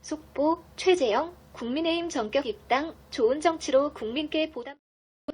속보, 최재형, 국민의힘 전격 입당, 좋은 정치로 국민께 보답.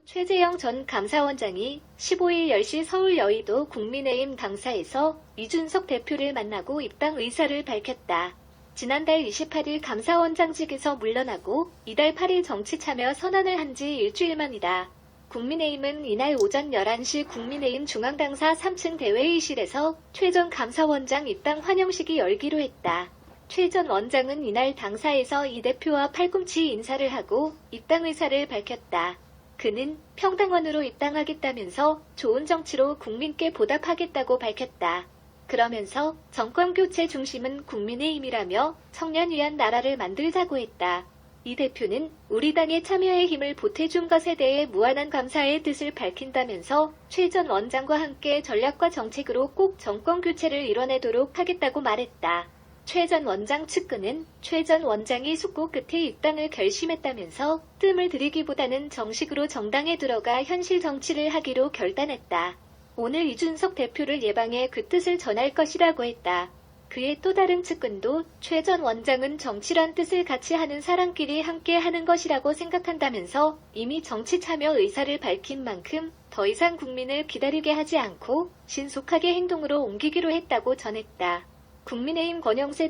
최재형 전 감사원장이 15일 10시 서울 여의도 국민의힘 당사에서 이준석 대표를 만나고 입당 의사를 밝혔다. 지난달 28일 감사원장직에서 물러나고 이달 8일 정치 참여 선언을 한 지 일주일 만이다. 국민의힘은 이날 오전 11시 국민의힘 중앙당사 3층 대회의실에서 최 전 감사원장 입당 환영식이 열기로 했다. 최 전 원장은 이날 당사에서 이 대표와 팔꿈치 인사를 하고 입당 의사를 밝혔다. 그는 평당원으로 입당하겠다면서 좋은 정치로 국민께 보답하겠다고 밝혔다. 그러면서 정권교체 중심은 국민의힘이라며 청년 위한 나라를 만들자고 했다. 이 대표는 우리 당의 참여의 힘을 보태준 것에 대해 무한한 감사의 뜻을 밝힌다면서 최 전 원장과 함께 전략과 정책으로 꼭 정권교체를 이뤄내도록 하겠다고 말했다. 최 전 원장 측근은 최 전 원장이 숙고 끝에 입당을 결심했다면서 뜸을 들이기보다는 정식으로 정당에 들어가 현실 정치를 하기로 결단했다. 오늘 이준석 대표를 예방해 그 뜻을 전할 것이라고 했다. 그의 또 다른 측근도 최 전 원장은 정치란 뜻을 같이 하는 사람끼리 함께 하는 것이라고 생각한다면서 이미 정치 참여 의사를 밝힌 만큼 더 이상 국민을 기다리게 하지 않고 신속하게 행동으로 옮기기로 했다고 전했다. 국민의힘 권영세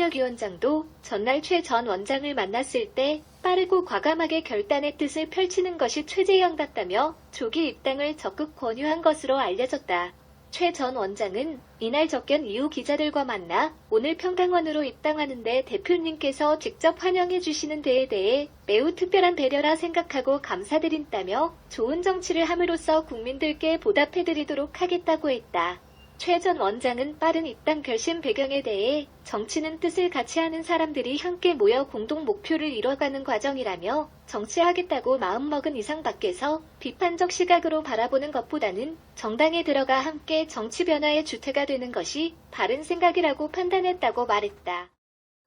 대외협력위원장도 전날 최 전 원장을 만났을 때 빠르고 과감하게 결단의 뜻을 펼치는 것이 최재형답다며 조기 입당을 적극 권유한 것으로 알려졌다. 최 전 원장은 이날 접견 이후 기자들과 만나 오늘 평당원으로 입당하는데 대표님께서 직접 환영해 주시는 데에 대해 매우 특별한 배려라 생각하고 감사드린다며 좋은 정치를 함으로써 국민들께 보답해드리도록 하겠다고 했다. 최 전 원장은 빠른 입당 결심 배경에 대해 정치는 뜻을 같이 하는 사람들이 함께 모여 공동 목표를 이뤄가는 과정이라며 정치하겠다고 마음먹은 이상 밖에서 비판적 시각으로 바라보는 것보다는 정당에 들어가 함께 정치 변화의 주체가 되는 것이 바른 생각이라고 판단했다고 말했다.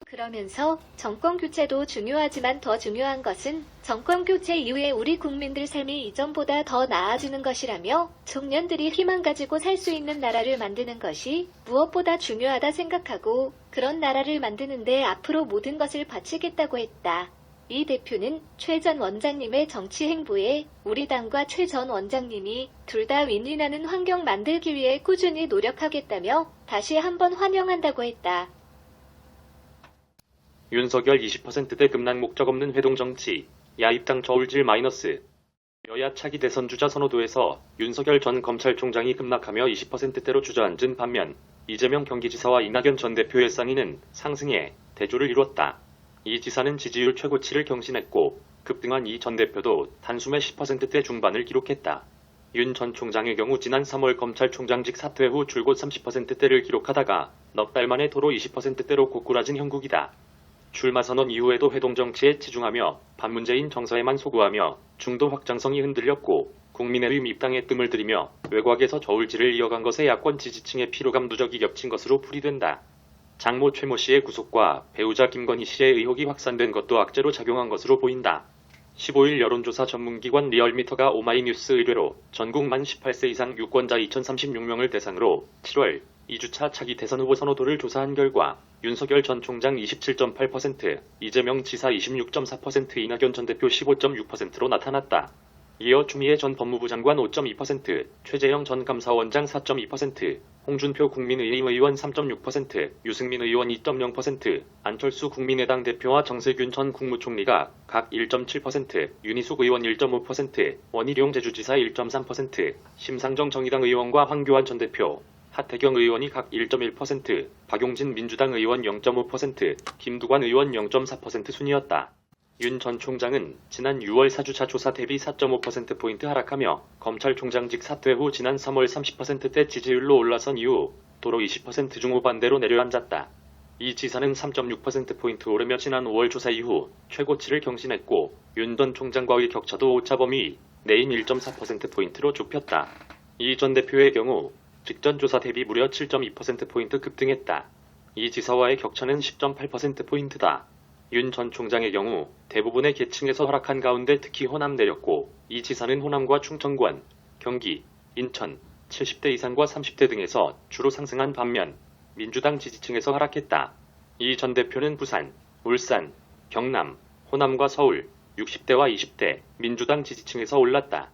그러면서 정권교체도 중요하지만 더 중요한 것은 정권교체 이후에 우리 국민들 삶이 이전보다 더 나아지는 것이라며 청년들이 희망 가지고 살 수 있는 나라를 만드는 것이 무엇보다 중요하다 생각하고 그런 나라를 만드는데 앞으로 모든 것을 바치겠다고 했다. 이 대표는 최 전 원장님의 정치 행보에 우리 당과 최 전 원장님이 둘 다 윈윈하는 환경 만들기 위해 꾸준히 노력하겠다며 다시 한번 환영한다고 했다. 윤석열 20%대 급락 목적 없는 회동정치, 야입당 저울질 마이너스. 여야 차기 대선 주자 선호도에서 윤석열 전 검찰총장이 급락하며 20%대로 주저앉은 반면 이재명 경기지사와 이낙연 전 대표의 상위는 상승해 대조를 이뤘다. 이 지사는 지지율 최고치를 경신했고 급등한 이 전 대표도 단숨에 10%대 중반을 기록했다. 윤 전 총장의 경우 지난 3월 검찰총장직 사퇴 후 줄곧 30%대를 기록하다가 넉 달 만에 도로 20%대로 고꾸라진 형국이다. 출마 선언 이후에도 회동정치에 치중하며 반문재인 정서에만 소구하며 중도 확장성이 흔들렸고 국민의힘 입당에 뜸을 들이며 외곽에서 저울질을 이어간 것에 야권 지지층의 피로감 누적이 겹친 것으로 풀이된다. 장모 최모 씨의 구속과 배우자 김건희 씨의 의혹이 확산된 것도 악재로 작용한 것으로 보인다. 15일 여론조사 전문기관 리얼미터가 오마이뉴스 의뢰로 전국 만 18세 이상 유권자 2036명을 대상으로 7월 2주차 차기 대선 후보 선호도를 조사한 결과 윤석열 전 총장 27.8%, 이재명 지사 26.4%, 이낙연 전 대표 15.6%로 나타났다. 이어 추미애 전 법무부 장관 5.2%, 최재형 전 감사원장 4.2%, 홍준표 국민의힘 의원 3.6%, 유승민 의원 2.0%, 안철수 국민의당 대표와 정세균 전 국무총리가 각 1.7%, 윤희숙 의원 1.5%, 원희룡 제주지사 1.3%, 심상정 정의당 의원과 황교안 전 대표, 하태경 의원이 각 1.1%, 박용진 민주당 의원 0.5%, 김두관 의원 0.4% 순이었다. 윤 전 총장은 지난 6월 4주차 조사 대비 4.5%포인트 하락하며 검찰총장직 사퇴 후 지난 3월 30%대 지지율로 올라선 이후 도로 20% 중후반대로 내려앉았다. 이 지사는 3.6%포인트 오르며 지난 5월 조사 이후 최고치를 경신했고 윤 전 총장과의 격차도 오차범위 내인 1.4%포인트로 좁혔다. 이 전 대표의 경우 직전 조사 대비 무려 7.2%포인트 급등했다. 이 지사와의 격차는 10.8%포인트다. 윤 전 총장의 경우 대부분의 계층에서 하락한 가운데 특히 호남 내렸고 이 지사는 호남과 충청권, 경기, 인천, 70대 이상과 30대 등에서 주로 상승한 반면 민주당 지지층에서 하락했다. 이 전 대표는 부산, 울산, 경남, 호남과 서울, 60대와 20대 민주당 지지층에서 올랐다.